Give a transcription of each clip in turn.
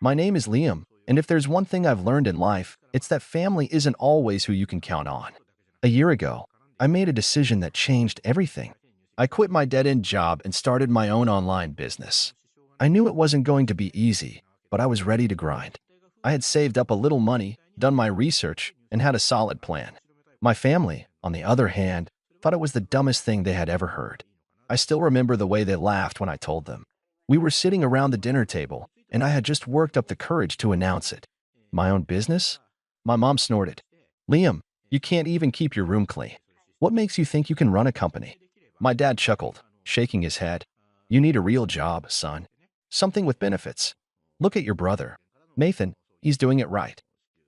My name is Liam, and if there's one thing I've learned in life, it's that family isn't always who you can count on. A year ago, I made a decision that changed everything. I quit my dead-end job and started my own online business. I knew it wasn't going to be easy, but I was ready to grind. I had saved up a little money, done my research, and had a solid plan. My family, on the other hand, thought it was the dumbest thing they had ever heard. I still remember the way they laughed when I told them. We were sitting around the dinner table, and I had just worked up the courage to announce it. My own business? My mom snorted. Liam, you can't even keep your room clean. What makes you think you can run a company? My dad chuckled, shaking his head. You need a real job, son. Something with benefits. Look at your brother. Nathan, he's doing it right.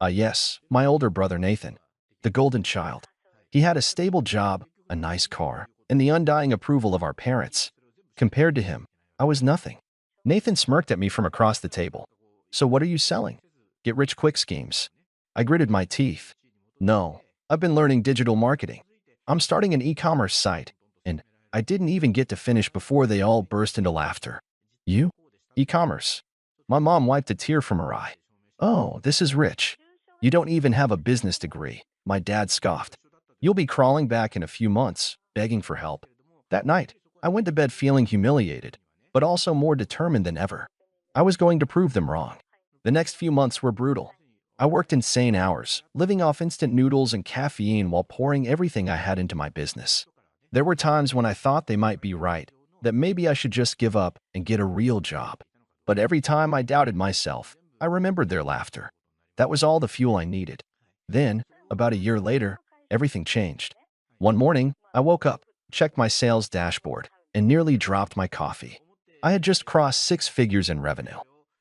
Yes, my older brother Nathan, the golden child. He had a stable job, a nice car, and the undying approval of our parents. Compared to him, I was nothing. Nathan smirked at me from across the table. So what are you selling? Get-rich-quick schemes. I gritted my teeth. No, I've been learning digital marketing. I'm starting an e-commerce site, and I didn't even get to finish before they all burst into laughter. You? E-commerce. My mom wiped a tear from her eye. Oh, this is rich. You don't even have a business degree, my dad scoffed. You'll be crawling back in a few months, begging for help. That night, I went to bed feeling humiliated, but also more determined than ever. I was going to prove them wrong. The next few months were brutal. I worked insane hours, living off instant noodles and caffeine while pouring everything I had into my business. There were times when I thought they might be right, that maybe I should just give up and get a real job. But every time I doubted myself, I remembered their laughter. That was all the fuel I needed. Then, about a year later, everything changed. One morning, I woke up, checked my sales dashboard, and nearly dropped my coffee. I had just crossed 6 figures in revenue.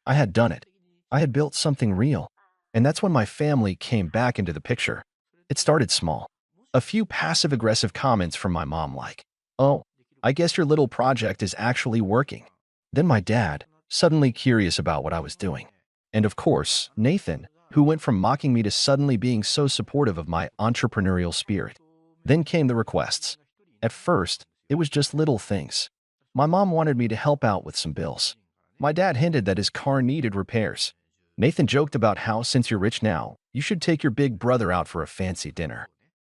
I had done it. I had built something real. And that's when my family came back into the picture. It started small. A few passive-aggressive comments from my mom like, "Oh, I guess your little project is actually working." Then my dad, suddenly curious about what I was doing. And of course, Nathan, who went from mocking me to suddenly being so supportive of my entrepreneurial spirit. Then came the requests. At first, it was just little things. My mom wanted me to help out with some bills. My dad hinted that his car needed repairs. Nathan joked about how, since you're rich now, you should take your big brother out for a fancy dinner.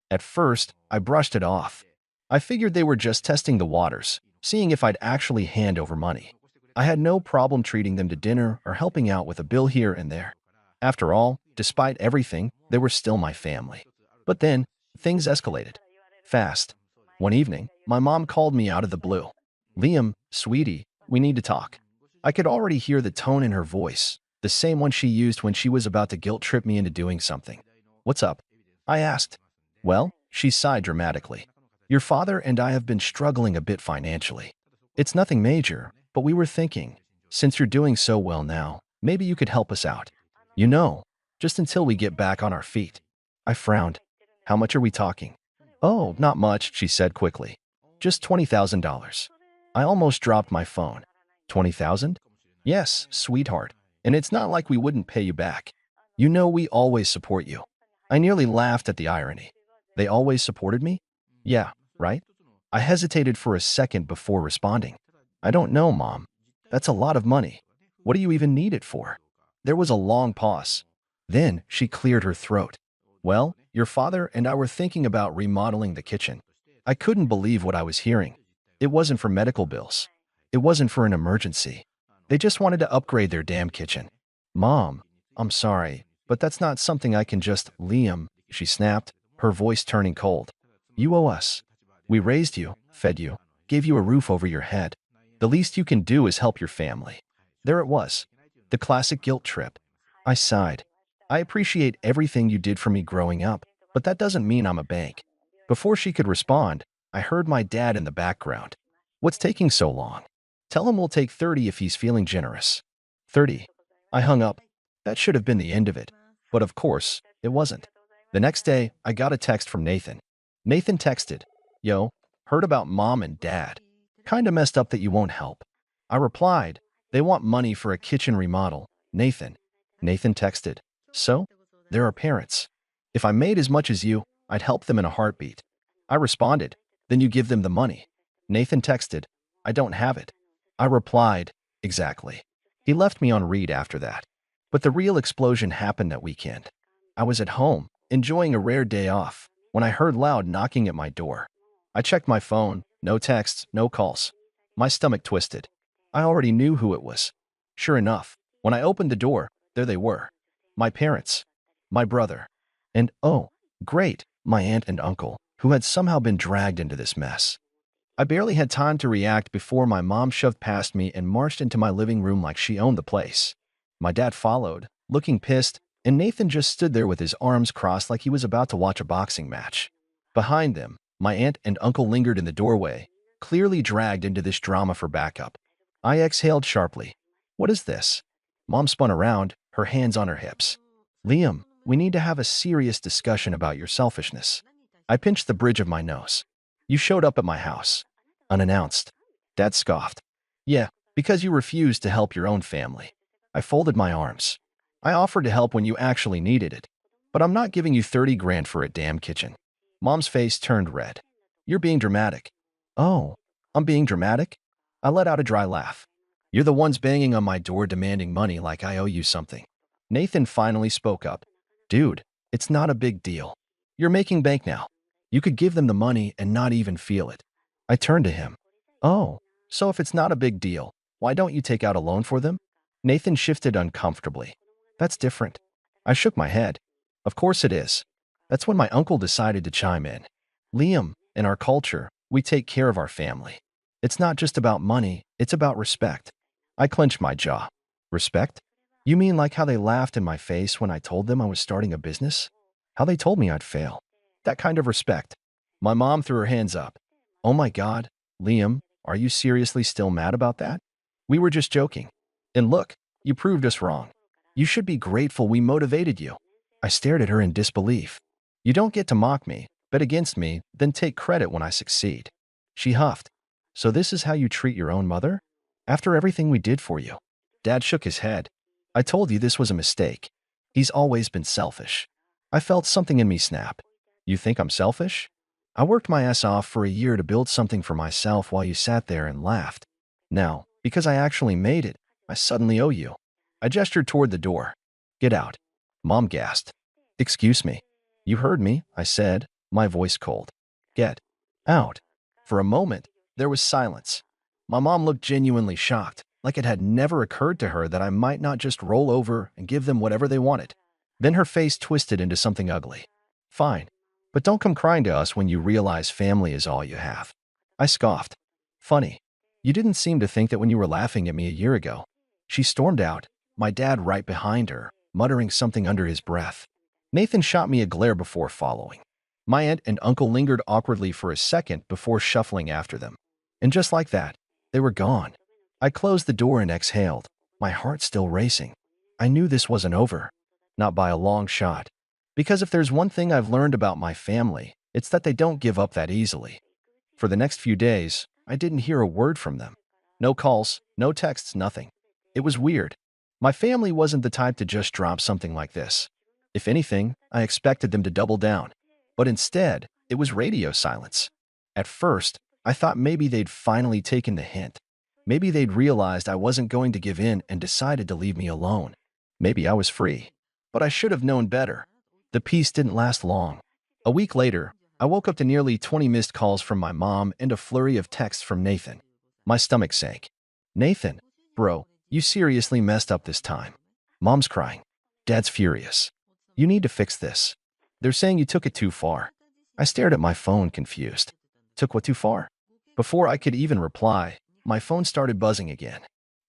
At first, I brushed it off. I figured they were just testing the waters, seeing if I'd actually hand over money. I had no problem treating them to dinner or helping out with a bill here and there. After all, despite everything, they were still my family. But then, things escalated. Fast. One evening, my mom called me out of the blue. Liam, sweetie, we need to talk. I could already hear the tone in her voice, the same one she used when she was about to guilt-trip me into doing something. What's up? I asked. Well, she sighed dramatically. Your father and I have been struggling a bit financially. It's nothing major, but we were thinking, since you're doing so well now, maybe you could help us out. You know, just until we get back on our feet. I frowned. How much are we talking? Oh, not much, she said quickly. Just $20,000. I almost dropped my phone. 20,000? Yes, sweetheart. And it's not like we wouldn't pay you back. You know we always support you. I nearly laughed at the irony. They always supported me? Yeah, right? I hesitated for a second before responding. I don't know, Mom. That's a lot of money. What do you even need it for? There was a long pause. Then she cleared her throat. Well, your father and I were thinking about remodeling the kitchen. I couldn't believe what I was hearing. It wasn't for medical bills. It wasn't for an emergency. They just wanted to upgrade their damn kitchen. Mom, I'm sorry, but that's not something I can just— Liam, she snapped, her voice turning cold. You owe us. We raised you, fed you, gave you a roof over your head. The least you can do is help your family. There it was. The classic guilt trip. I sighed. I appreciate everything you did for me growing up, but that doesn't mean I'm a bank. Before she could respond, I heard my dad in the background. What's taking so long? Tell him we'll take 30 if he's feeling generous. 30. I hung up. That should have been the end of it. But of course, it wasn't. The next day, I got a text from Nathan. Nathan texted, Yo, heard about Mom and Dad. Kinda messed up that you won't help. I replied, they want money for a kitchen remodel. Nathan. Nathan texted, So? There are parents. If I made as much as you, I'd help them in a heartbeat. I responded, Then you give them the money. Nathan texted, I don't have it. I replied, Exactly. He left me on read after that. But the real explosion happened that weekend. I was at home, enjoying a rare day off, when I heard loud knocking at my door. I checked my phone, no texts, no calls. My stomach twisted. I already knew who it was. Sure enough, when I opened the door, there they were. My parents, my brother, and oh, great, my aunt and uncle, who had somehow been dragged into this mess. I barely had time to react before my mom shoved past me and marched into my living room like she owned the place. My dad followed, looking pissed, and Nathan just stood there with his arms crossed like he was about to watch a boxing match. Behind them, my aunt and uncle lingered in the doorway, clearly dragged into this drama for backup. I exhaled sharply. What is this? Mom spun around, her hands on her hips. Liam, we need to have a serious discussion about your selfishness. I pinched the bridge of my nose. You showed up at my house. Unannounced. Dad scoffed. Yeah, because you refused to help your own family. I folded my arms. I offered to help when you actually needed it. But I'm not giving you 30 grand for a damn kitchen. Mom's face turned red. You're being dramatic. Oh, I'm being dramatic? I let out a dry laugh. You're the ones banging on my door demanding money like I owe you something. Nathan finally spoke up. Dude, it's not a big deal. You're making bank now. You could give them the money and not even feel it. I turned to him. Oh, so if it's not a big deal, why don't you take out a loan for them? Nathan shifted uncomfortably. That's different. I shook my head. Of course it is. That's when my uncle decided to chime in. Liam, in our culture, we take care of our family. It's not just about money, it's about respect. I clenched my jaw. Respect? You mean like how they laughed in my face when I told them I was starting a business? How they told me I'd fail? That kind of respect. My mom threw her hands up. Oh my God, Liam, are you seriously still mad about that? We were just joking. And look, you proved us wrong. You should be grateful we motivated you. I stared at her in disbelief. You don't get to mock me, bet against me, then take credit when I succeed. She huffed. So this is how you treat your own mother? After everything we did for you? Dad shook his head. I told you this was a mistake. He's always been selfish. I felt something in me snap. You think I'm selfish? I worked my ass off for a year to build something for myself while you sat there and laughed. Now, because I actually made it, I suddenly owe you. I gestured toward the door. Get out. Mom gasped. Excuse me. You heard me, I said, my voice cold. Get out. For a moment, there was silence. My mom looked genuinely shocked, like it had never occurred to her that I might not just roll over and give them whatever they wanted. Then her face twisted into something ugly. Fine. But don't come crying to us when you realize family is all you have. I scoffed. Funny. You didn't seem to think that when you were laughing at me a year ago. She stormed out, my dad right behind her, muttering something under his breath. Nathan shot me a glare before following. My aunt and uncle lingered awkwardly for a second before shuffling after them. And just like that, they were gone. I closed the door and exhaled, my heart still racing. I knew this wasn't over. Not by a long shot. Because if there's one thing I've learned about my family, it's that they don't give up that easily. For the next few days, I didn't hear a word from them. No calls, no texts, nothing. It was weird. My family wasn't the type to just drop something like this. If anything, I expected them to double down. But instead, it was radio silence. At first, I thought maybe they'd finally taken the hint. Maybe they'd realized I wasn't going to give in and decided to leave me alone. Maybe I was free. But I should have known better. The peace didn't last long. A week later, I woke up to nearly 20 missed calls from my mom and a flurry of texts from Nathan. My stomach sank. Nathan, bro, you seriously messed up this time. Mom's crying. Dad's furious. You need to fix this. They're saying you took it too far. I stared at my phone, confused. Took what too far? Before I could even reply, my phone started buzzing again.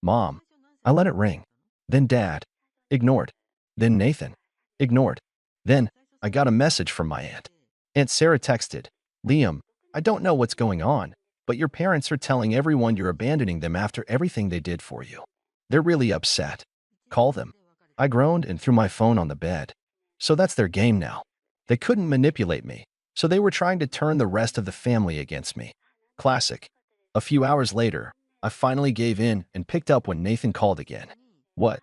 Mom. I let it ring. Then Dad. Ignored. Then Nathan. Ignored. Then, I got a message from my aunt. Aunt Sarah texted, Liam, I don't know what's going on, but your parents are telling everyone you're abandoning them after everything they did for you. They're really upset. Call them. I groaned and threw my phone on the bed. So that's their game now. They couldn't manipulate me, so they were trying to turn the rest of the family against me. Classic. A few hours later, I finally gave in and picked up when Nathan called again. What?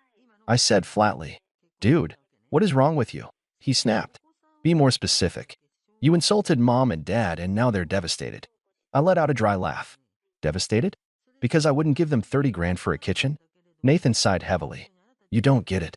I said flatly. Dude, what is wrong with you? He snapped. Be more specific. You insulted Mom and Dad and now they're devastated. I let out a dry laugh. Devastated? Because I wouldn't give them 30 grand for a kitchen? Nathan sighed heavily. You don't get it.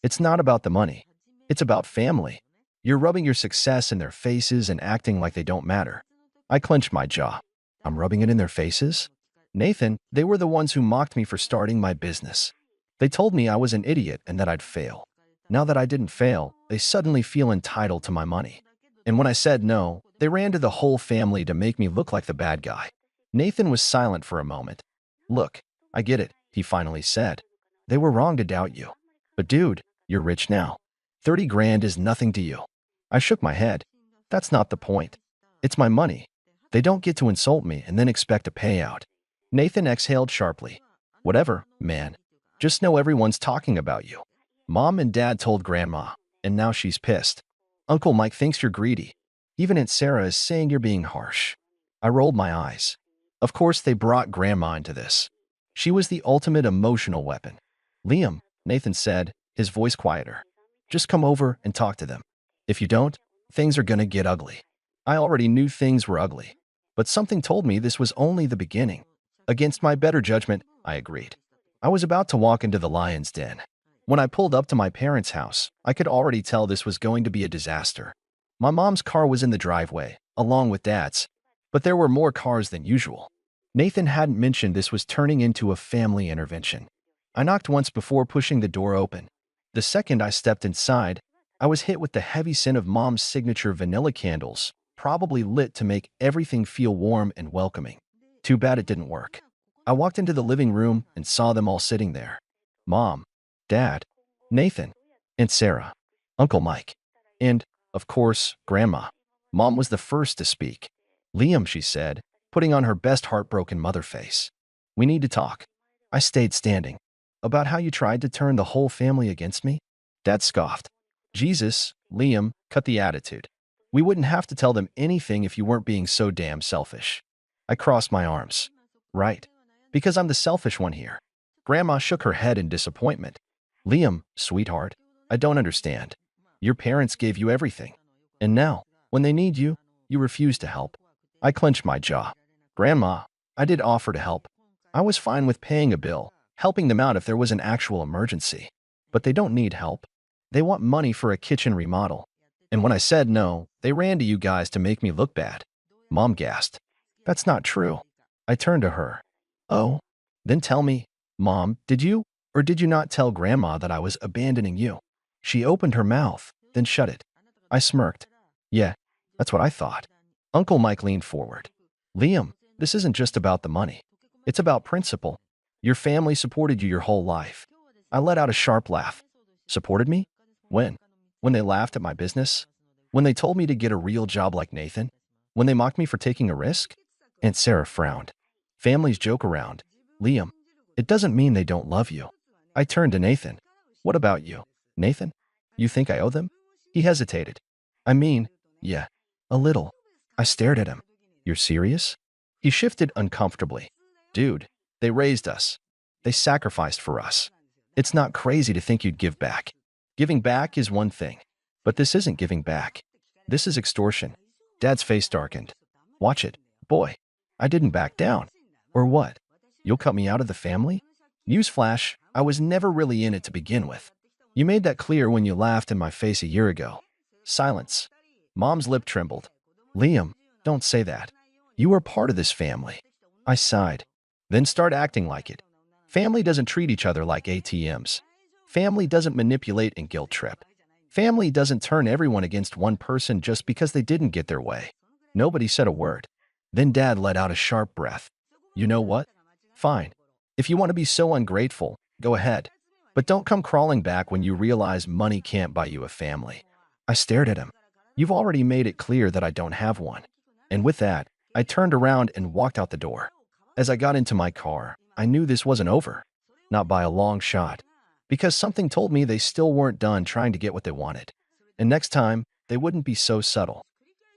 It's not about the money. It's about family. You're rubbing your success in their faces and acting like they don't matter. I clenched my jaw. I'm rubbing it in their faces? Nathan, they were the ones who mocked me for starting my business. They told me I was an idiot and that I'd fail. Now that I didn't fail, they suddenly feel entitled to my money. And when I said no, they ran to the whole family to make me look like the bad guy. Nathan was silent for a moment. Look, I get it, he finally said. They were wrong to doubt you. But dude, you're rich now. 30 grand is nothing to you. I shook my head. That's not the point. It's my money. They don't get to insult me and then expect a payout. Nathan exhaled sharply. Whatever, man. Just know everyone's talking about you. Mom and Dad told Grandma, and now she's pissed. Uncle Mike thinks you're greedy. Even Aunt Sarah is saying you're being harsh. I rolled my eyes. Of course they brought Grandma into this. She was the ultimate emotional weapon. Liam, Nathan said, his voice quieter. Just come over and talk to them. If you don't, things are gonna get ugly. I already knew things were ugly, but something told me this was only the beginning. Against my better judgment, I agreed. I was about to walk into the lion's den. When I pulled up to my parents' house, I could already tell this was going to be a disaster. My mom's car was in the driveway, along with Dad's, but there were more cars than usual. Nathan hadn't mentioned this was turning into a family intervention. I knocked once before pushing the door open. The second I stepped inside, I was hit with the heavy scent of Mom's signature vanilla candles, probably lit to make everything feel warm and welcoming. Too bad it didn't work. I walked into the living room and saw them all sitting there. Mom, Dad, Nathan, and Sarah, Uncle Mike, and, of course, Grandma. Mom was the first to speak. Liam, she said, putting on her best heartbroken mother face. We need to talk. I stayed standing. About how you tried to turn the whole family against me? Dad scoffed. Jesus, Liam, cut the attitude. We wouldn't have to tell them anything if you weren't being so damn selfish. I crossed my arms. Right. Because I'm the selfish one here. Grandma shook her head in disappointment. Liam, sweetheart, I don't understand. Your parents gave you everything. And now, when they need you, you refuse to help. I clenched my jaw. Grandma, I did offer to help. I was fine with paying a bill, helping them out if there was an actual emergency. But they don't need help. They want money for a kitchen remodel. And when I said no, they ran to you guys to make me look bad. Mom gasped. That's not true. I turned to her. Oh? Then tell me, Mom, did you or did you not tell Grandma that I was abandoning you? She opened her mouth, then shut it. I smirked. Yeah, that's what I thought. Uncle Mike leaned forward. Liam, this isn't just about the money. It's about principle. Your family supported you your whole life. I let out a sharp laugh. Supported me? When? When they laughed at my business? When they told me to get a real job like Nathan? When they mocked me for taking a risk? Aunt Sarah frowned. Families joke around. Liam, it doesn't mean they don't love you. I turned to Nathan. What about you, Nathan? You think I owe them? He hesitated. I mean, yeah, a little. I stared at him. You're serious? He shifted uncomfortably. Dude, they raised us. They sacrificed for us. It's not crazy to think you'd give back. Giving back is one thing, but this isn't giving back. This is extortion. Dad's face darkened. Watch it, boy. I didn't back down. Or what? You'll cut me out of the family? Newsflash, I was never really in it to begin with. You made that clear when you laughed in my face a year ago. Silence. Mom's lip trembled. Liam, don't say that. You are part of this family. I sighed. Then start acting like it. Family doesn't treat each other like ATMs. Family doesn't manipulate and guilt trip. Family doesn't turn everyone against one person just because they didn't get their way. Nobody said a word. Then Dad let out a sharp breath. You know what? Fine. If you want to be so ungrateful, go ahead. But don't come crawling back when you realize money can't buy you a family. I stared at him. You've already made it clear that I don't have one. And with that, I turned around and walked out the door. As I got into my car, I knew this wasn't over. Not by a long shot. Because something told me they still weren't done trying to get what they wanted. And next time, they wouldn't be so subtle.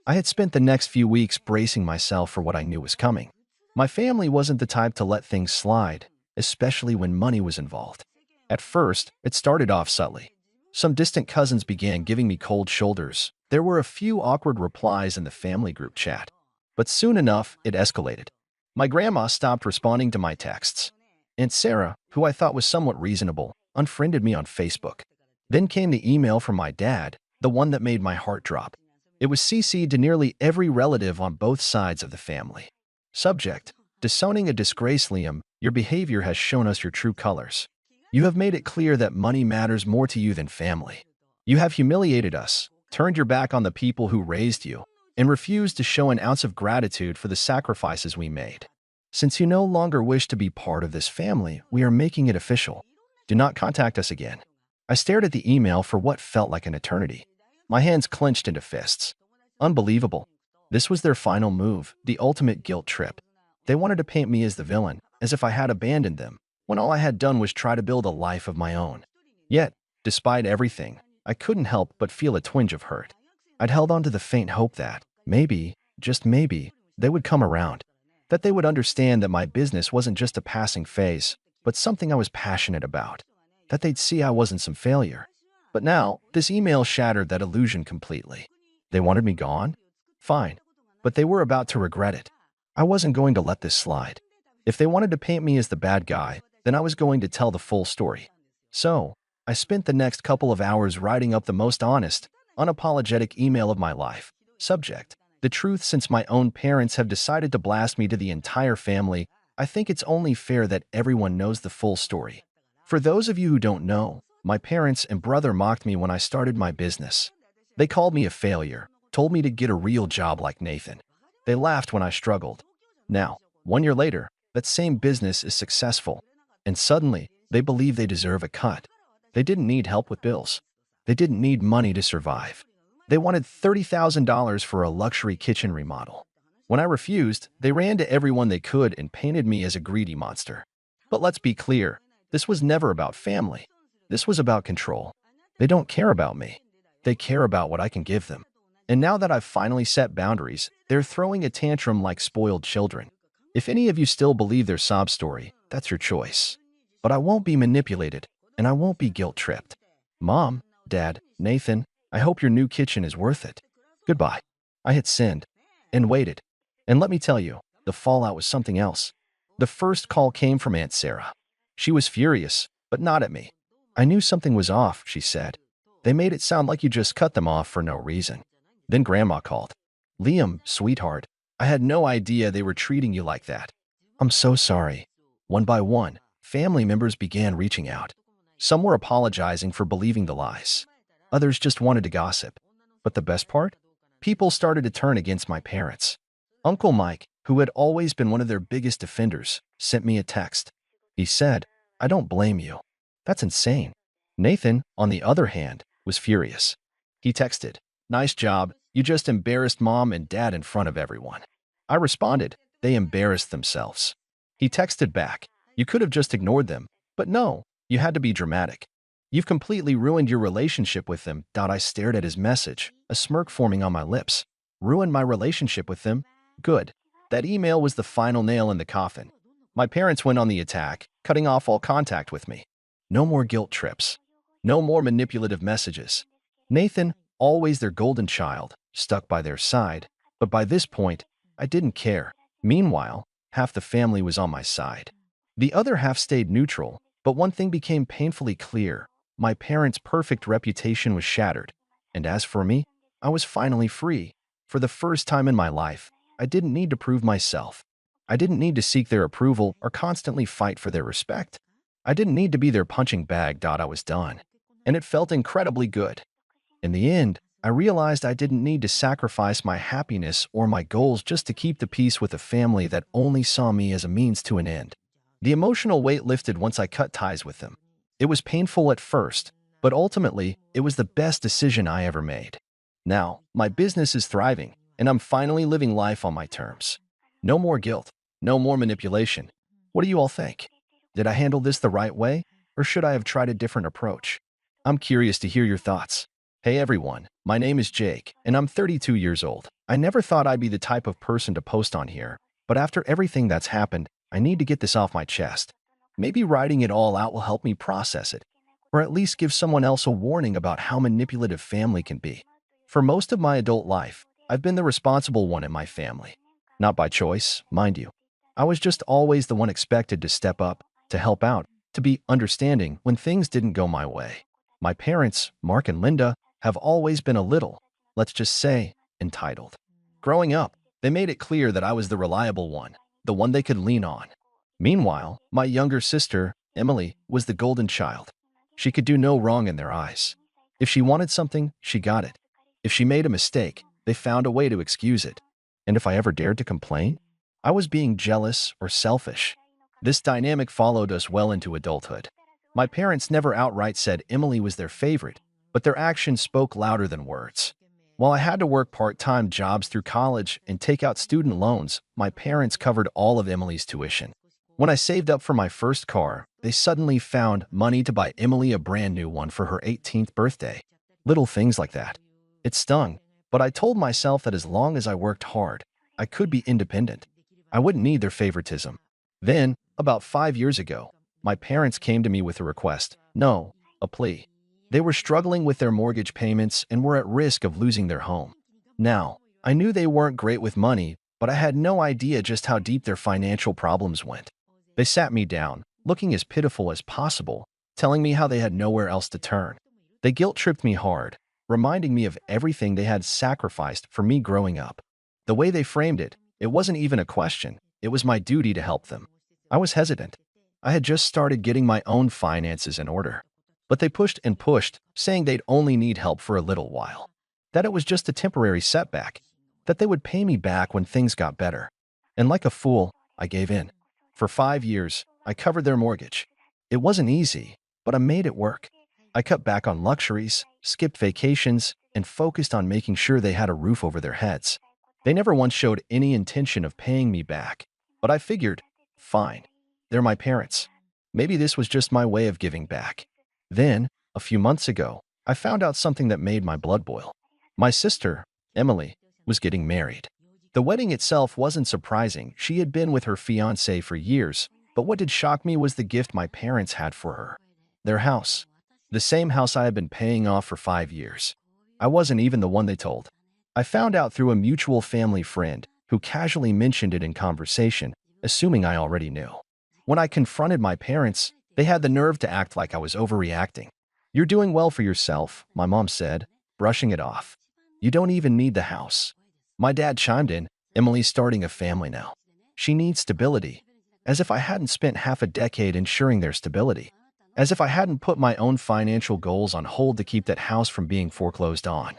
I had spent the next few weeks bracing myself for what I knew was coming. My family wasn't the type to let things slide, especially when money was involved. At first, it started off subtly. Some distant cousins began giving me cold shoulders. There were a few awkward replies in the family group chat. But soon enough, it escalated. My grandma stopped responding to my texts. Aunt Sarah, who I thought was somewhat reasonable, unfriended me on Facebook. Then came the email from my dad, the one that made my heart drop. It was CC'd to nearly every relative on both sides of the family. Subject: disowning a disgrace. Liam, your behavior has shown us your true colors. You have made it clear that money matters more to you than family. You have humiliated us, turned your back on the people who raised you, and refused to show an ounce of gratitude for the sacrifices we made. Since you no longer wish to be part of this family, we are making it official. Do not contact us again. I stared at the email for what felt like an eternity. My hands clenched into fists. Unbelievable. This was their final move, the ultimate guilt trip. They wanted to paint me as the villain, as if I had abandoned them, when all I had done was try to build a life of my own. Yet, despite everything, I couldn't help but feel a twinge of hurt. I'd held on to the faint hope that, maybe, just maybe, they would come around. That they would understand that my business wasn't just a passing phase, but something I was passionate about. That they'd see I wasn't some failure. But now, this email shattered that illusion completely. They wanted me gone? Fine. But they were about to regret it. I wasn't going to let this slide. If they wanted to paint me as the bad guy, then I was going to tell the full story. So, I spent the next couple of hours writing up the most honest, unapologetic email of my life. Subject: the truth. Since my own parents have decided to blast me to the entire family, I think it's only fair that everyone knows the full story. For those of you who don't know, my parents and brother mocked me when I started my business. They called me a failure, told me to get a real job like Nathan. They laughed when I struggled. Now, 1 year later, that same business is successful, and suddenly, they believe they deserve a cut. They didn't need help with bills. They didn't need money to survive. They wanted $30,000 for a luxury kitchen remodel. When I refused, they ran to everyone they could and painted me as a greedy monster. But let's be clear, this was never about family. This was about control. They don't care about me. They care about what I can give them. And now that I've finally set boundaries, they're throwing a tantrum like spoiled children. If any of you still believe their sob story, that's your choice. But I won't be manipulated, and I won't be guilt-tripped. Mom, Dad, Nathan, I hope your new kitchen is worth it. Goodbye. I hit send and waited. And let me tell you, the fallout was something else. The first call came from Aunt Sarah. She was furious, but not at me. I knew something was off, she said. They made it sound like you just cut them off for no reason. Then Grandma called. Liam, sweetheart, I had no idea they were treating you like that. I'm so sorry. One by one, family members began reaching out. Some were apologizing for believing the lies. Others just wanted to gossip. But the best part? People started to turn against my parents. Uncle Mike, who had always been one of their biggest defenders, sent me a text. He said, I don't blame you. That's insane. Nathan, on the other hand, was furious. He texted, nice job, you just embarrassed Mom and Dad in front of everyone. I responded, they embarrassed themselves. He texted back, you could have just ignored them, but no, you had to be dramatic. You've completely ruined your relationship with them. I stared at his message, a smirk forming on my lips. Ruined my relationship with them? Good. That email was the final nail in the coffin. My parents went on the attack, cutting off all contact with me. No more guilt trips. No more manipulative messages. Nathan, always their golden child, stuck by their side, but by this point, I didn't care. Meanwhile, half the family was on my side. The other half stayed neutral, but one thing became painfully clear. My parents' perfect reputation was shattered. And as for me, I was finally free. For the first time in my life, I didn't need to prove myself. I didn't need to seek their approval or constantly fight for their respect. I didn't need to be their punching bag. I was done. And it felt incredibly good. In the end, I realized I didn't need to sacrifice my happiness or my goals just to keep the peace with a family that only saw me as a means to an end. The emotional weight lifted once I cut ties with them. It was painful at first, but ultimately, it was the best decision I ever made. Now, my business is thriving, and I'm finally living life on my terms. No more guilt, no more manipulation. What do you all think? Did I handle this the right way, or should I have tried a different approach? I'm curious to hear your thoughts. Hey everyone, my name is Jake, and I'm 32 years old. I never thought I'd be the type of person to post on here, but after everything that's happened, I need to get this off my chest. Maybe writing it all out will help me process it, or at least give someone else a warning about how manipulative family can be. For most of my adult life, I've been the responsible one in my family. Not by choice, mind you. I was just always the one expected to step up, to help out, to be understanding when things didn't go my way. My parents, Mark and Linda, have always been a little, let's just say, entitled. Growing up, they made it clear that I was the reliable one, the one they could lean on. Meanwhile, my younger sister, Emily, was the golden child. She could do no wrong in their eyes. If she wanted something, she got it. If she made a mistake, they found a way to excuse it. And if I ever dared to complain, I was being jealous or selfish. This dynamic followed us well into adulthood. My parents never outright said Emily was their favorite, but their actions spoke louder than words. While I had to work part-time jobs through college and take out student loans, my parents covered all of Emily's tuition. When I saved up for my first car, they suddenly found money to buy Emily a brand new one for her 18th birthday. Little things like that. It stung, but I told myself that as long as I worked hard, I could be independent. I wouldn't need their favoritism. Then, about 5 years ago, my parents came to me with a request. No, a plea. They were struggling with their mortgage payments and were at risk of losing their home. Now, I knew they weren't great with money, but I had no idea just how deep their financial problems went. They sat me down, looking as pitiful as possible, telling me how they had nowhere else to turn. They guilt-tripped me hard, reminding me of everything they had sacrificed for me growing up. The way they framed it, it wasn't even a question. It was my duty to help them. I was hesitant. I had just started getting my own finances in order. But they pushed and pushed, saying they'd only need help for a little while. That it was just a temporary setback. That they would pay me back when things got better. And like a fool, I gave in. For 5 years, I covered their mortgage. It wasn't easy, but I made it work. I cut back on luxuries, skipped vacations, and focused on making sure they had a roof over their heads. They never once showed any intention of paying me back. But I figured, fine, they're my parents. Maybe this was just my way of giving back. Then, a few months ago, I found out something that made my blood boil. My sister, Emily, was getting married. The wedding itself wasn't surprising. She had been with her fiancé for years, but what did shock me was the gift my parents had for her. Their house. The same house I had been paying off for 5 years. I wasn't even the one they told. I found out through a mutual family friend who casually mentioned it in conversation, assuming I already knew. When I confronted my parents, they had the nerve to act like I was overreacting. "You're doing well for yourself," my mom said, brushing it off. "You don't even need the house." My dad chimed in, "Emily's starting a family now. She needs stability." As if I hadn't spent half a decade ensuring their stability. As if I hadn't put my own financial goals on hold to keep that house from being foreclosed on.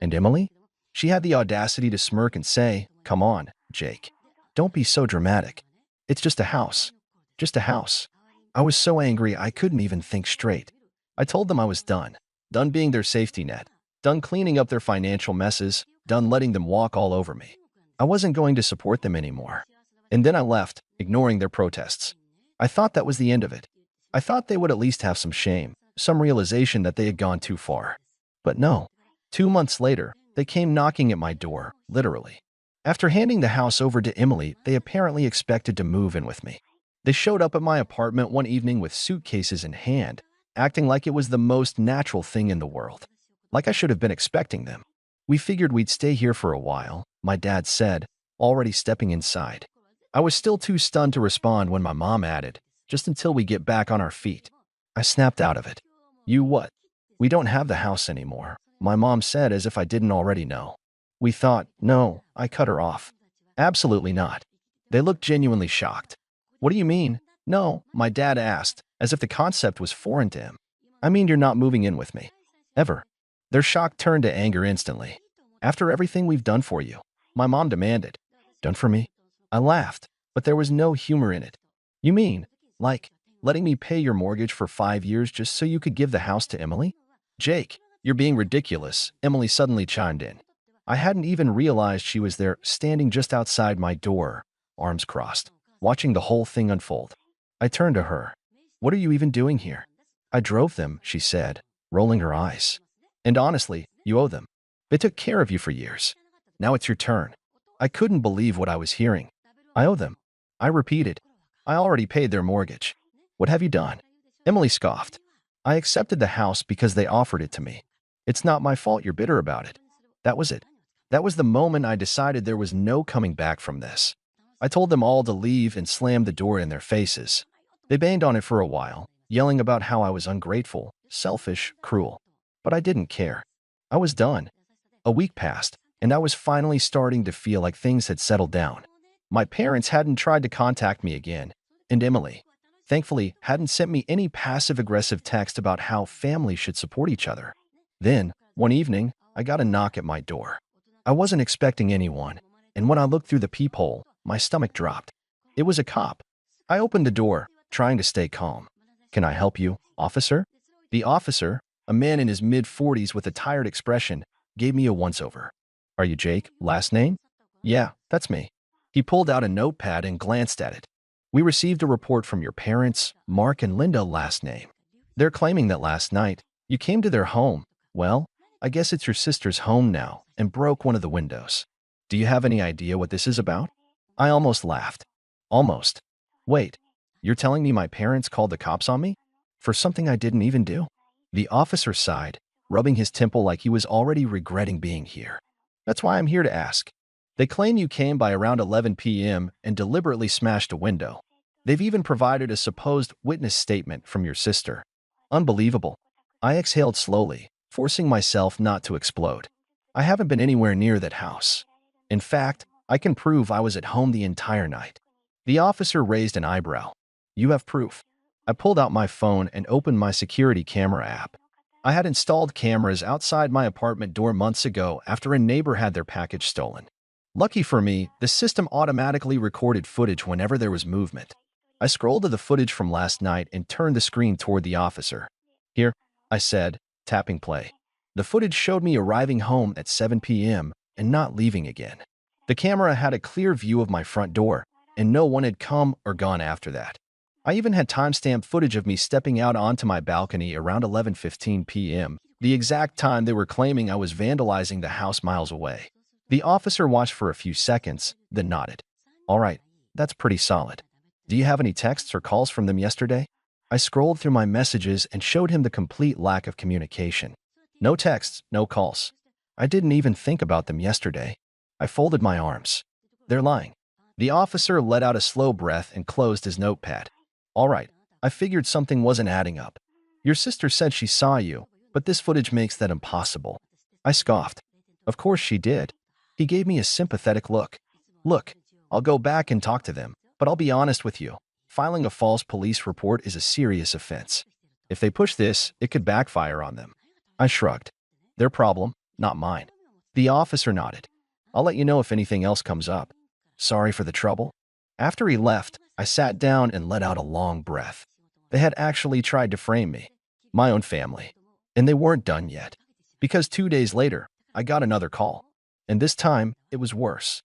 And Emily? She had the audacity to smirk and say, "Come on, Jake. Don't be so dramatic. It's just a house. Just a house." I was so angry I couldn't even think straight. I told them I was done. Done being their safety net. Done cleaning up their financial messes. Done letting them walk all over me. I wasn't going to support them anymore. And then I left, ignoring their protests. I thought that was the end of it. I thought they would at least have some shame, some realization that they had gone too far. But no. 2 months later, they came knocking at my door, literally. After handing the house over to Emily, they apparently expected to move in with me. They showed up at my apartment one evening with suitcases in hand, acting like it was the most natural thing in the world. Like I should have been expecting them. "We figured we'd stay here for a while," my dad said, already stepping inside. I was still too stunned to respond when my mom added, "Just until we get back on our feet." I snapped out of it. "You what?" "We don't have the house anymore," my mom said as if I didn't already know. "We thought," "No," I cut her off. "Absolutely not." They looked genuinely shocked. "What do you mean?" "No," my dad asked, as if the concept was foreign to him. "I mean you're not moving in with me. Ever." Their shock turned to anger instantly. "After everything we've done for you," my mom demanded. "Done for me?" I laughed, but there was no humor in it. "You mean, like, letting me pay your mortgage for 5 years just so you could give the house to Emily?" "Jake, you're being ridiculous," Emily suddenly chimed in. I hadn't even realized she was there, standing just outside my door, arms crossed, watching the whole thing unfold. I turned to her. "What are you even doing here?" "I drove them," she said, rolling her eyes. "And honestly, you owe them. They took care of you for years. Now it's your turn." I couldn't believe what I was hearing. "I owe them," I repeated. "I already paid their mortgage." "What have you done?" Emily scoffed. "I accepted the house because they offered it to me. It's not my fault you're bitter about it." That was it. That was the moment I decided there was no coming back from this. I told them all to leave and slammed the door in their faces. They banged on it for a while, yelling about how I was ungrateful, selfish, cruel. But I didn't care. I was done. A week passed, and I was finally starting to feel like things had settled down. My parents hadn't tried to contact me again, and Emily, thankfully, hadn't sent me any passive-aggressive text about how families should support each other. Then, one evening, I got a knock at my door. I wasn't expecting anyone, and when I looked through the peephole, my stomach dropped. It was a cop. I opened the door, trying to stay calm. "Can I help you, officer?" The officer, a man in his mid-40s with a tired expression, gave me a once-over. "Are you Jake, last name?" "Yeah, that's me." He pulled out a notepad and glanced at it. "We received a report from your parents, Mark and Linda, last name. They're claiming that last night, you came to their home. Well, I guess it's your sister's home now, and broke one of the windows. Do you have any idea what this is about?" I almost laughed. Almost. "Wait, you're telling me my parents called the cops on me? For something I didn't even do?" The officer sighed, rubbing his temple like he was already regretting being here. "That's why I'm here to ask. They claim you came by around 11 p.m. and deliberately smashed a window. They've even provided a supposed witness statement from your sister. Unbelievable." I exhaled slowly, forcing myself not to explode. "I haven't been anywhere near that house. In fact, I can prove I was at home the entire night." The officer raised an eyebrow. "You have proof?" I pulled out my phone and opened my security camera app. I had installed cameras outside my apartment door months ago after a neighbor had their package stolen. Lucky for me, the system automatically recorded footage whenever there was movement. I scrolled to the footage from last night and turned the screen toward the officer. "Here," I said, tapping play. The footage showed me arriving home at 7 p.m. and not leaving again. The camera had a clear view of my front door, and no one had come or gone after that. I even had timestamped footage of me stepping out onto my balcony around 11:15 p.m., the exact time they were claiming I was vandalizing the house miles away. The officer watched for a few seconds, then nodded. "All right, that's pretty solid. Do you have any texts or calls from them yesterday?" I scrolled through my messages and showed him the complete lack of communication. No texts, no calls. I didn't even think about them yesterday. I folded my arms. "They're lying." The officer let out a slow breath and closed his notepad. "All right, I figured something wasn't adding up. Your sister said she saw you, but this footage makes that impossible." I scoffed. "Of course she did." He gave me a sympathetic look. "Look, I'll go back and talk to them, but I'll be honest with you. Filing a false police report is a serious offense. If they push this, it could backfire on them." I shrugged. "Their problem, not mine." The officer nodded. "I'll let you know if anything else comes up. Sorry for the trouble." After he left, I sat down and let out a long breath. They had actually tried to frame me, my own family, and they weren't done yet. Because 2 days later, I got another call. And this time, it was worse.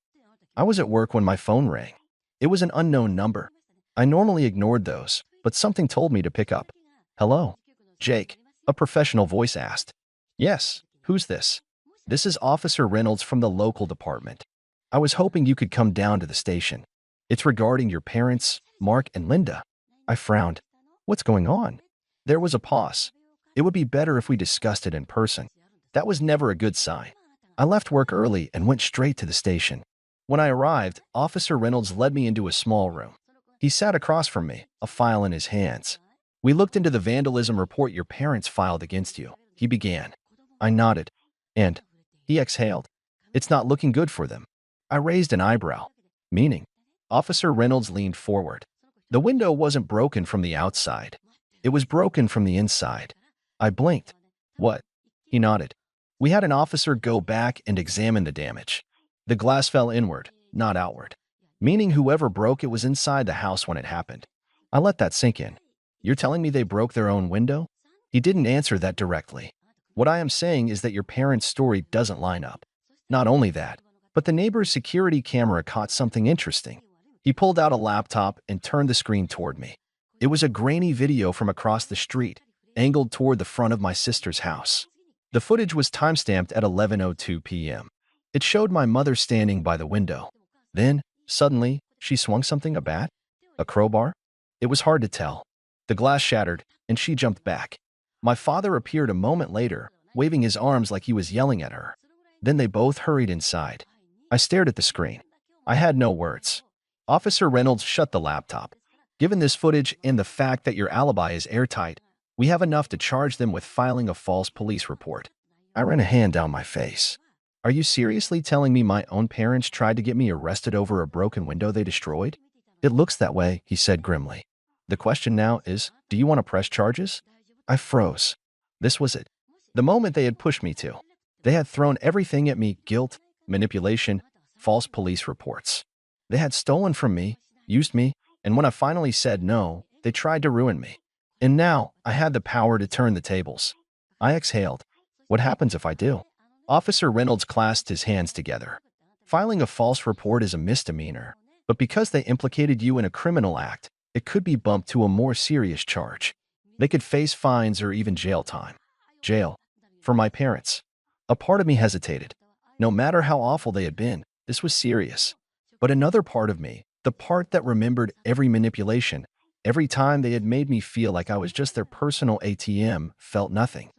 I was at work when my phone rang. It was an unknown number. I normally ignored those, but something told me to pick up. "Hello, Jake," a professional voice asked. "Yes, who's this?" "This is Officer Reynolds from the local department. I was hoping you could come down to the station. It's regarding your parents, Mark and Linda." I frowned. "What's going on?" There was a pause. "It would be better if we discussed it in person." That was never a good sign. I left work early and went straight to the station. When I arrived, Officer Reynolds led me into a small room. He sat across from me, a file in his hands. "We looked into the vandalism report your parents filed against you," he began. I nodded. "And?" He exhaled. "It's not looking good for them." I raised an eyebrow. "Meaning?" Officer Reynolds leaned forward. "The window wasn't broken from the outside. It was broken from the inside." I blinked. "What?" He nodded. "We had an officer go back and examine the damage. The glass fell inward, not outward. Meaning whoever broke it was inside the house when it happened." I let that sink in. "You're telling me they broke their own window?" He didn't answer that directly. "What I am saying is that your parents' story doesn't line up. Not only that, but the neighbor's security camera caught something interesting." He pulled out a laptop and turned the screen toward me. It was a grainy video from across the street, angled toward the front of my sister's house. The footage was timestamped at 11:02 p.m. It showed my mother standing by the window. Then, suddenly, she swung something, a bat? A crowbar? It was hard to tell. The glass shattered, and she jumped back. My father appeared a moment later, waving his arms like he was yelling at her. Then they both hurried inside. I stared at the screen. I had no words. Officer Reynolds shut the laptop. Given this footage and the fact that your alibi is airtight, we have enough to charge them with filing a false police report. I ran a hand down my face. Are you seriously telling me my own parents tried to get me arrested over a broken window they destroyed? It looks that way, he said grimly. The question now is, do you want to press charges? I froze. This was it. The moment they had pushed me to. They had thrown everything at me: guilt, manipulation, false police reports. They had stolen from me, used me, and when I finally said no, they tried to ruin me. And now I had the power to turn the tables. I exhaled. What happens if I do? Officer Reynolds clasped his hands together. Filing a false report is a misdemeanor, but because they implicated you in a criminal act, it could be bumped to a more serious charge. They could face fines or even jail time. Jail. For my parents. A part of me hesitated. No matter how awful they had been, this was serious. But another part of me, the part that remembered every manipulation, every time they had made me feel like I was just their personal ATM, felt nothing.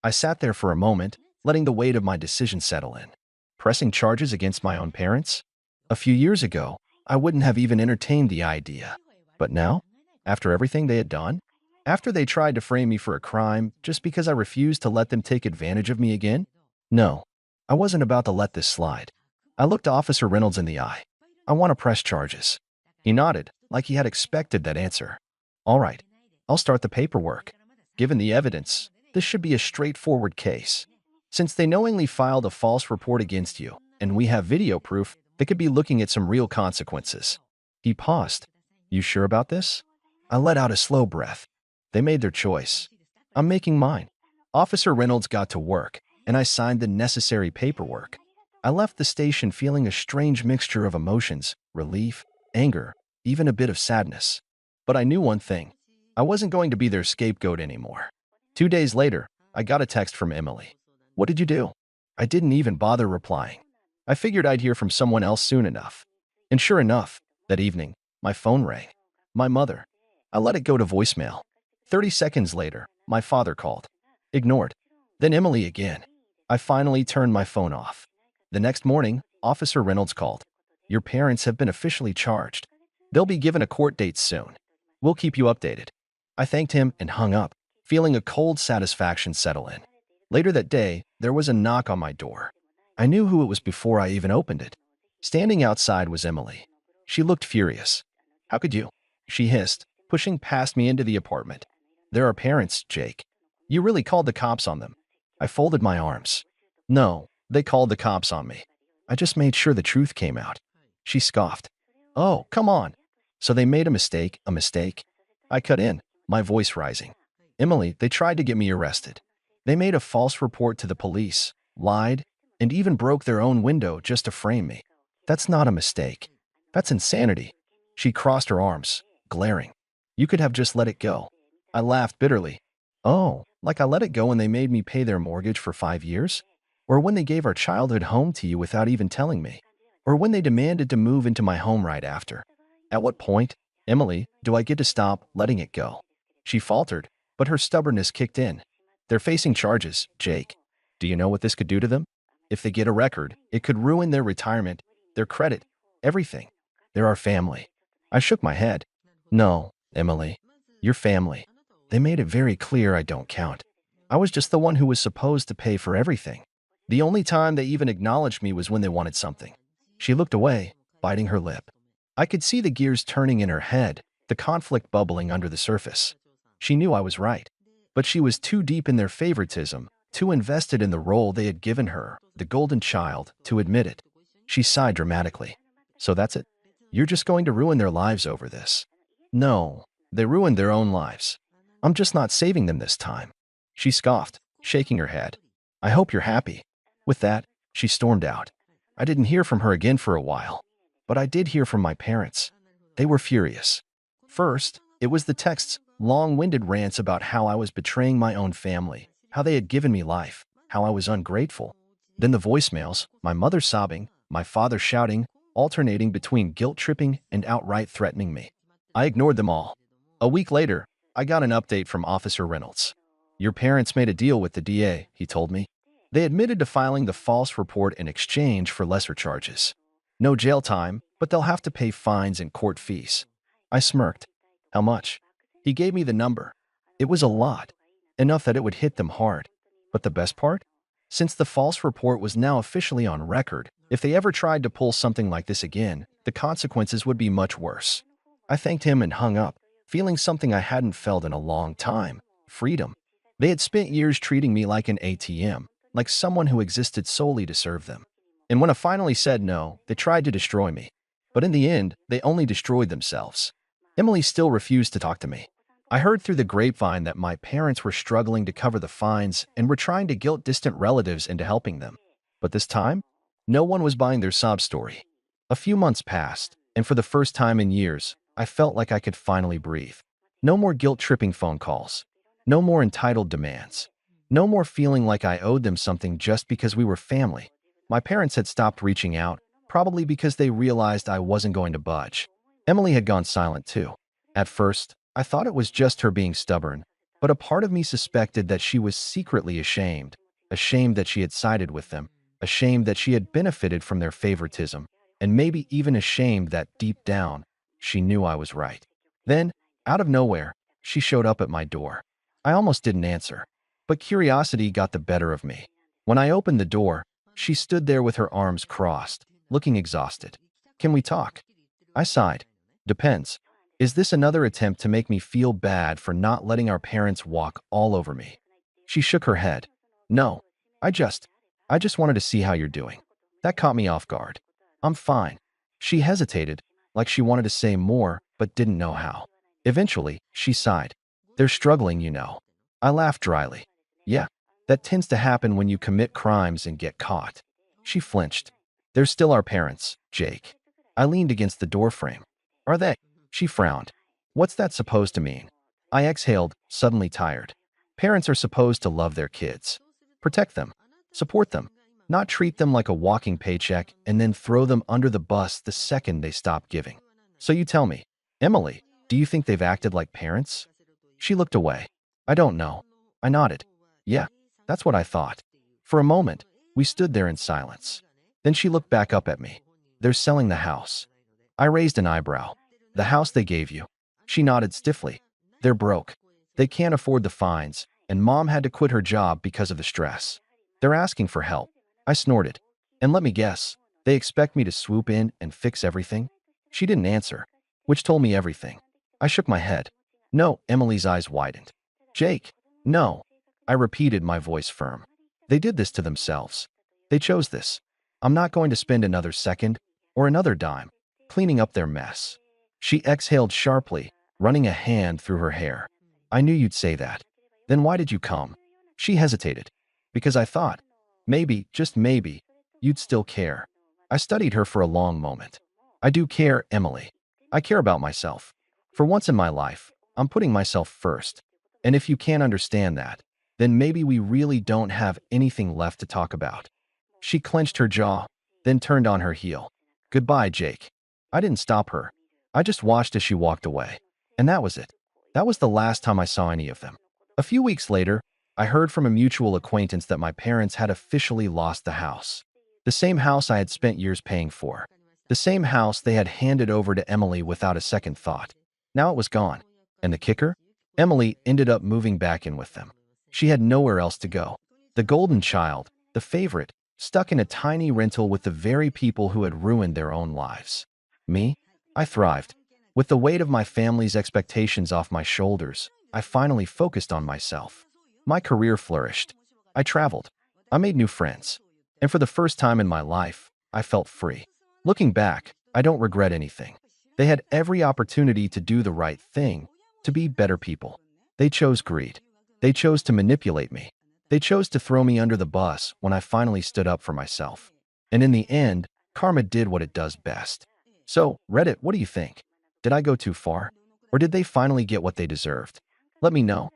I sat there for a moment, letting the weight of my decision settle in. Pressing charges against my own parents? A few years ago, I wouldn't have even entertained the idea. But now, after everything they had done, after they tried to frame me for a crime just because I refused to let them take advantage of me again? No, I wasn't about to let this slide. I looked Officer Reynolds in the eye. I want to press charges. He nodded, like he had expected that answer. All right, I'll start the paperwork. Given the evidence, this should be a straightforward case. Since they knowingly filed a false report against you, and we have video proof, they could be looking at some real consequences. He paused. You sure about this? I let out a slow breath. They made their choice. I'm making mine. Officer Reynolds got to work, and I signed the necessary paperwork. I left the station feeling a strange mixture of emotions: relief, anger, even a bit of sadness. But I knew one thing. I wasn't going to be their scapegoat anymore. 2 days later, I got a text from Emily. What did you do? I didn't even bother replying. I figured I'd hear from someone else soon enough. And sure enough, that evening, my phone rang. My mother. I let it go to voicemail. 30 seconds later, my father called. Ignored. Then Emily again. I finally turned my phone off. The next morning, Officer Reynolds called. Your parents have been officially charged. They'll be given a court date soon. We'll keep you updated. I thanked him and hung up, feeling a cold satisfaction settle in. Later that day, there was a knock on my door. I knew who it was before I even opened it. Standing outside was Emily. She looked furious. How could you? She hissed, pushing past me into the apartment. They're our parents, Jake. You really called the cops on them. I folded my arms. No, they called the cops on me. I just made sure the truth came out. She scoffed. Oh, come on. So they made a mistake, a mistake? I cut in, my voice rising. Emily, they tried to get me arrested. They made a false report to the police, lied, and even broke their own window just to frame me. That's not a mistake. That's insanity. She crossed her arms, glaring. You could have just let it go. I laughed bitterly. Oh, like I let it go when they made me pay their mortgage for 5 years? Or when they gave our childhood home to you without even telling me? Or when they demanded to move into my home right after? At what point, Emily, do I get to stop letting it go? She faltered, but her stubbornness kicked in. They're facing charges, Jake. Do you know what this could do to them? If they get a record, it could ruin their retirement, their credit, everything. They're our family. I shook my head. No, Emily. Your family. They made it very clear I don't count. I was just the one who was supposed to pay for everything. The only time they even acknowledged me was when they wanted something. She looked away, biting her lip. I could see the gears turning in her head, the conflict bubbling under the surface. She knew I was right, but she was too deep in their favoritism, too invested in the role they had given her, the golden child, to admit it. She sighed dramatically. So that's it? You're just going to ruin their lives over this? No, they ruined their own lives. I'm just not saving them this time. She scoffed, shaking her head. I hope you're happy. With that, she stormed out. I didn't hear from her again for a while, but I did hear from my parents. They were furious. First, it was the texts, long-winded rants about how I was betraying my own family, how they had given me life, how I was ungrateful. Then the voicemails, my mother sobbing, my father shouting, alternating between guilt-tripping and outright threatening me. I ignored them all. A week later, I got an update from Officer Reynolds. Your parents made a deal with the DA, he told me. They admitted to filing the false report in exchange for lesser charges. No jail time, but they'll have to pay fines and court fees. I smirked. How much? He gave me the number. It was a lot, enough that it would hit them hard. But the best part? Since the false report was now officially on record, if they ever tried to pull something like this again, the consequences would be much worse. I thanked him and hung up, feeling something I hadn't felt in a long time: freedom. They had spent years treating me like an ATM, like someone who existed solely to serve them. And when I finally said no, they tried to destroy me. But in the end, they only destroyed themselves. Emily still refused to talk to me. I heard through the grapevine that my parents were struggling to cover the fines and were trying to guilt distant relatives into helping them. But this time, no one was buying their sob story. A few months passed, and for the first time in years, I felt like I could finally breathe. No more guilt-tripping phone calls. No more entitled demands. No more feeling like I owed them something just because we were family. My parents had stopped reaching out, probably because they realized I wasn't going to budge. Emily had gone silent too. At first, I thought it was just her being stubborn, but a part of me suspected that she was secretly ashamed. Ashamed that she had sided with them, ashamed that she had benefited from their favoritism, and maybe even ashamed that deep down, she knew I was right. Then, out of nowhere, she showed up at my door. I almost didn't answer, but curiosity got the better of me. When I opened the door, she stood there with her arms crossed, looking exhausted. "Can we talk?" I sighed. "Depends. Is this another attempt to make me feel bad for not letting our parents walk all over me?" She shook her head. "No, I just wanted to see how you're doing." That caught me off guard. "I'm fine." She hesitated, like she wanted to say more, but didn't know how. Eventually, she sighed. "They're struggling, you know." I laughed dryly. "Yeah, that tends to happen when you commit crimes and get caught." She flinched. "They're still our parents, Jake." I leaned against the doorframe. "Are they?" She frowned. "What's that supposed to mean?" I exhaled, suddenly tired. Parents are supposed to love their kids. Protect them. Support them. Not treat them like a walking paycheck and then throw them under the bus the second they stop giving. "So you tell me, Emily, do you think they've acted like parents?" She looked away. "I don't know." I nodded. "Yeah, that's what I thought." For a moment, we stood there in silence. Then she looked back up at me. "They're selling the house." I raised an eyebrow. "The house they gave you?" She nodded stiffly. "They're broke. They can't afford the fines, and Mom had to quit her job because of the stress. They're asking for help." I snorted. "And let me guess, they expect me to swoop in and fix everything?" She didn't answer, which told me everything. I shook my head. "No." Emily's eyes widened. "Jake, no." I repeated, my voice firm. "They did this to themselves. They chose this. I'm not going to spend another second, or another dime, cleaning up their mess." She exhaled sharply, running a hand through her hair. "I knew you'd say that. Then why did you come?" She hesitated. "Because I thought, maybe, just maybe, you'd still care." I studied her for a long moment. "I do care, Emily. I care about myself. For once in my life, I'm putting myself first. And if you can't understand that, then maybe we really don't have anything left to talk about." She clenched her jaw, then turned on her heel. "Goodbye, Jake." I didn't stop her. I just watched as she walked away. And that was it. That was the last time I saw any of them. A few weeks later, I heard from a mutual acquaintance that my parents had officially lost the house. The same house I had spent years paying for. The same house they had handed over to Emily without a second thought. Now it was gone. And the kicker? Emily ended up moving back in with them. She had nowhere else to go. The golden child, the favorite, stuck in a tiny rental with the very people who had ruined their own lives. Me? I thrived. With the weight of my family's expectations off my shoulders, I finally focused on myself. My career flourished. I traveled. I made new friends. And for the first time in my life, I felt free. Looking back, I don't regret anything. They had every opportunity to do the right thing, to be better people. They chose greed. They chose to manipulate me. They chose to throw me under the bus when I finally stood up for myself. And in the end, karma did what it does best. So, Reddit, what do you think? Did I go too far? Or did they finally get what they deserved? Let me know.